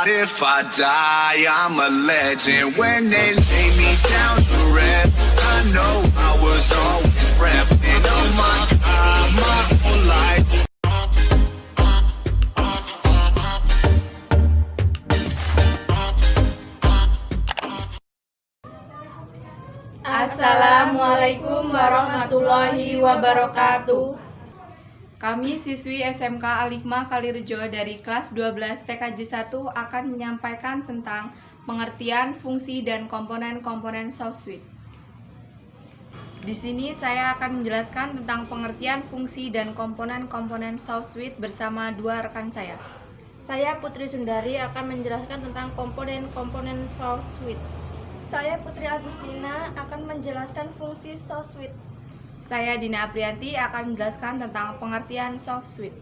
God, if I die, I'm a legend. When they lay me down to rest, I know I was always prepping. Oh my God, my whole life. Assalamualaikum warahmatullahi wabarakatuh. Kami siswi SMK Al-Hikmah Kalirejo dari kelas 12 TKJ 1 akan menyampaikan tentang pengertian, fungsi, dan komponen-komponen SoftSuite. Di sini saya akan menjelaskan tentang pengertian, fungsi, dan komponen-komponen SoftSuite bersama dua rekan saya. Saya Putri Sundari akan menjelaskan tentang komponen-komponen SoftSuite. Saya Putri Agustina akan menjelaskan fungsi SoftSuite. Saya Dina Aprianti akan menjelaskan tentang pengertian SoftSuite.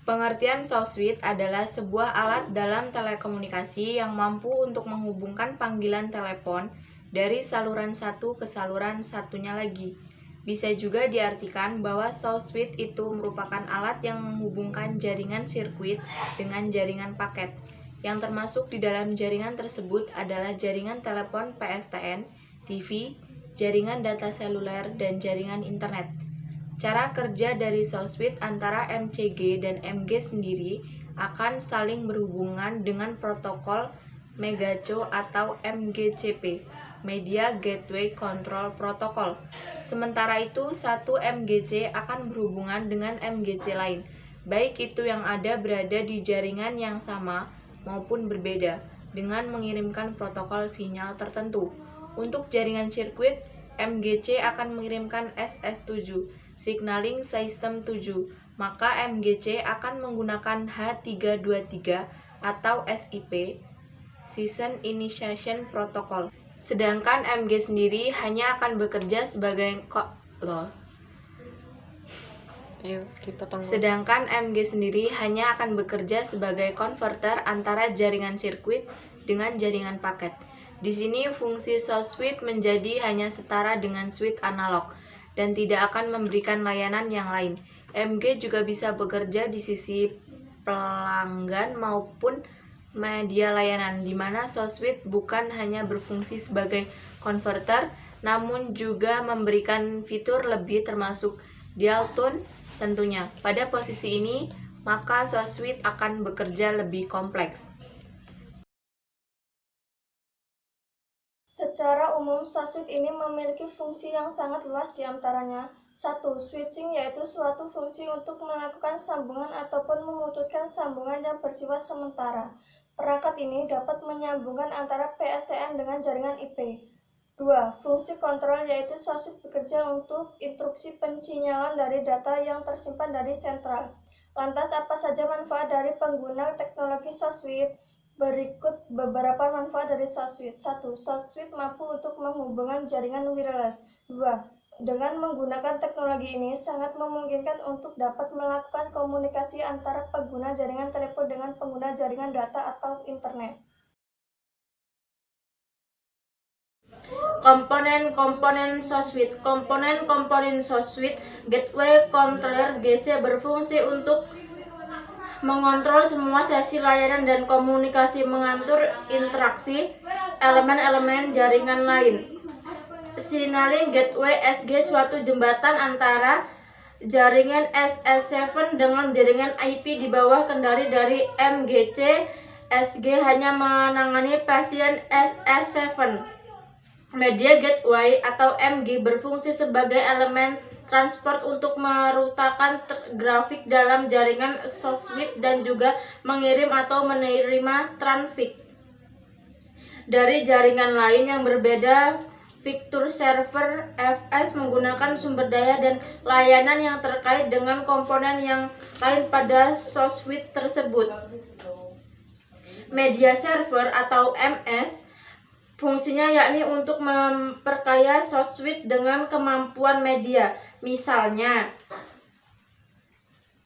Pengertian SoftSuite adalah sebuah alat dalam telekomunikasi yang mampu untuk menghubungkan panggilan telepon dari saluran satu ke saluran satunya lagi. Bisa juga diartikan bahwa SoftSuite itu merupakan alat yang menghubungkan jaringan sirkuit dengan jaringan paket. Yang termasuk di dalam jaringan tersebut adalah jaringan telepon PSTN, TV, jaringan data seluler, dan jaringan internet. Cara kerja dari SoftSuite antara MCG dan MG sendiri akan saling berhubungan dengan protokol MegaCo atau MGCP, Media Gateway Control Protocol. Sementara itu, satu MGC akan berhubungan dengan MGC lain, baik itu yang berada di jaringan yang sama maupun berbeda, dengan mengirimkan protokol sinyal tertentu. Untuk jaringan sirkuit, MGC akan mengirimkan SS7, Signaling System 7, maka MGC akan menggunakan H323 atau SIP, Session Initiation Protocol. Sedangkan MG sendiri hanya akan bekerja sebagai konverter antara jaringan sirkuit dengan jaringan paket. Di sini fungsi SoftSuite menjadi hanya setara dengan switch analog dan tidak akan memberikan layanan yang lain. MG juga bisa bekerja di sisi pelanggan maupun media layanan, di mana SoftSuite bukan hanya berfungsi sebagai konverter, namun juga memberikan fitur lebih termasuk dial tone tentunya. Pada posisi ini, maka SoftSuite akan bekerja lebih kompleks. Secara umum, SoftSuite ini memiliki fungsi yang sangat luas di antaranya. 1. Switching, yaitu suatu fungsi untuk melakukan sambungan ataupun memutuskan sambungan yang bersifat sementara. Perangkat ini dapat menyambungkan antara PSTN dengan jaringan IP. 2. Fungsi kontrol, yaitu SoftSuite bekerja untuk instruksi pensinyalan dari data yang tersimpan dari sentral. Lantas, apa saja manfaat dari pengguna teknologi SoftSuite? Berikut beberapa manfaat dari SoftSuite. 1. SoftSuite mampu untuk menghubungkan jaringan wireless. 2. Dengan menggunakan teknologi ini, sangat memungkinkan untuk dapat melakukan komunikasi antara pengguna jaringan telepon dengan pengguna jaringan data atau internet. Komponen-komponen SoftSuite. Komponen-komponen SoftSuite Gateway Controller GC berfungsi untuk mengontrol semua sesi layanan dan komunikasi, mengatur interaksi elemen-elemen jaringan lain. Signaling Gateway SG suatu jembatan antara jaringan SS7 dengan jaringan IP di bawah kendali dari MGC. SG hanya menangani pasien SS7. Media Gateway atau MG berfungsi sebagai elemen transport untuk merutakan trafik dalam jaringan SoftSuite dan juga mengirim atau menerima trafik dari jaringan lain yang berbeda. Fitur server FS menggunakan sumber daya dan layanan yang terkait dengan komponen yang lain pada SoftSuite tersebut. Media server atau MS fungsinya yakni untuk memperkaya SoftSuite dengan kemampuan media, misalnya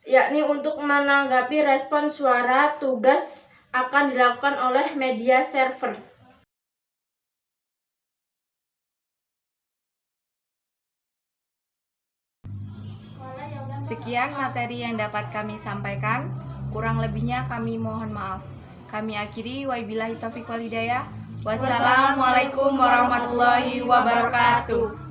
yakni untuk menanggapi respon suara. Tugas akan dilakukan oleh media server. Sekian materi yang dapat kami sampaikan. Kurang lebihnya kami mohon maaf. Kami akhiri, wabillahi taufiq wal hidayah. Wassalamualaikum warahmatullahi wabarakatuh.